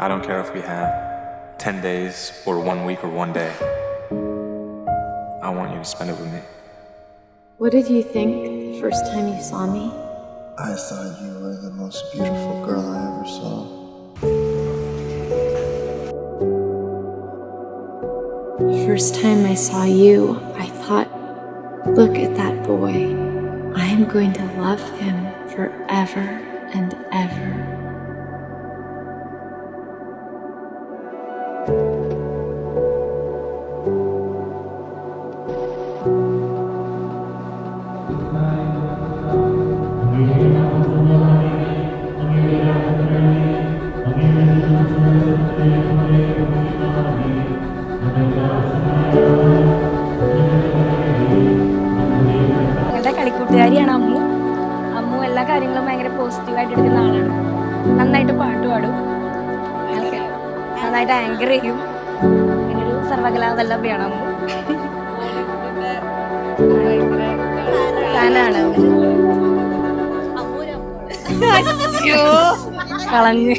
I don't care if we have 10 days or 1 week or 1 day. I want you to spend it with me. What did you think the first time you saw me? I thought you were the most beautiful girl I ever saw. The first time I saw you, I thought, look at that boy. I am going to love him forever and ever. കളിക്കൂട്ടുകാരിയാണ് Ammu. Ammu എല്ലാ കാര്യങ്ങളും ഭയങ്കര പോസിറ്റീവായിട്ട് എടുക്കുന്ന ആളാണ്. നന്നായിട്ട് പാട്ട് പാടും, നന്നായിട്ട് ആങ്കർ ചെയ്യും. അങ്ങനെ ഒരു സർവകലാവല്ലഭയാണ് അമ്മു. ഫാനാണ് കളഞ്ഞ്.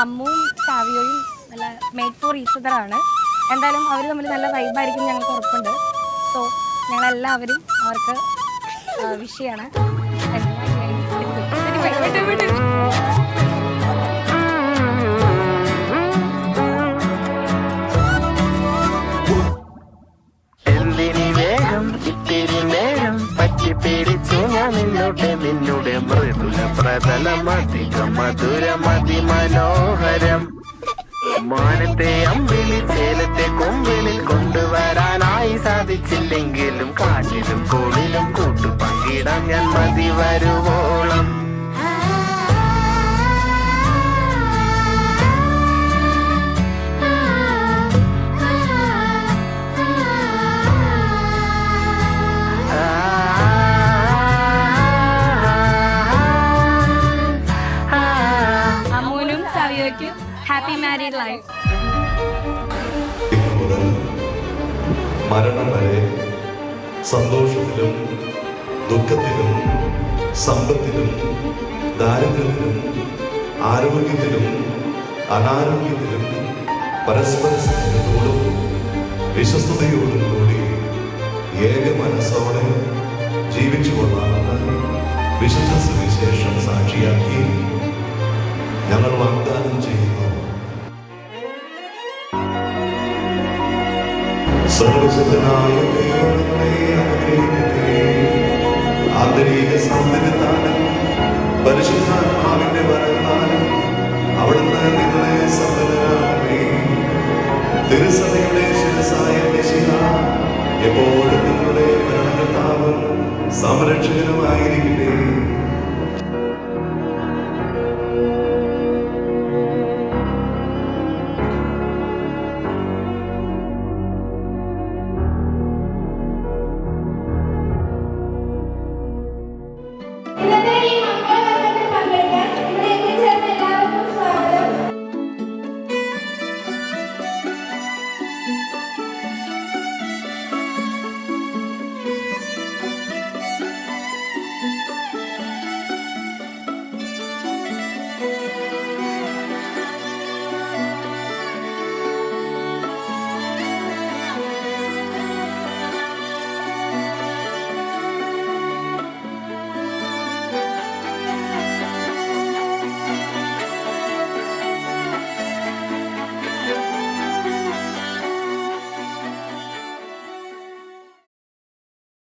അമ്മുവും സാവിയോയും നല്ല മേഡ് ഫോർ ഈച്ച് അതർ ആണ്. എന്തായാലും അവർ തമ്മിൽ നല്ല വൈബായിരിക്കും ഞങ്ങൾക്ക് ഉറപ്പുണ്ട്. സോ ഞങ്ങളെല്ലാവരും അവർക്ക് വിഷ് ചെയ്യാണ്. നിന്നുടെ മൃദുല പ്രതലമധികം മധുരമതി മനോഹരം മാനത്തെ അമ്പിളി ചേലത്തെ കൊമ്പിളിൽ കൊണ്ടുവരാനായി സാധിച്ചില്ലെങ്കിലും കാട്ടിലും കോളിലും കൂട്ടു പങ്കിടാൻ ഞാൻ മതി വരുവോളം. Happy married life. ഇന്നു മുതൽ മരണം വരെ സന്തോഷത്തിലും ദുഃഖത്തിലും സമ്പത്തിലും ദാരിദ്ര്യത്തിലും ആരോഗ്യത്തിലും അനാരോഗ്യത്തിലും പരസ്പര സ്നേഹത്തോടും വിശ്വസ്തയോടും കൂടി ഏക മനസ്സോടെ ജീവിച്ചു കൊള്ളാമെന്ന് വിശുദ്ധ സുവിശേഷം സാക്ഷിയാക്കി ഞങ്ങൾ വാഗ്ദാനം ചെയ്യുന്നു. സർവശക്തനായ ദൈവം നിങ്ങളെ അനുഗ്രഹിക്കട്ടെ. ആന്തരിക സൗന്ദര്യത്താലും പരിശുദ്ധാത്മാവിന്റെ വരത്താലും അവിടുന്ന് നിങ്ങളെ സമ്പന്നരാകട്ടെ. തിരുസഭയുടെ ശിരസായ മിശിഹ എപ്പോഴും നിങ്ങളുടെ ഭരണകർത്താവും സംരക്ഷകനും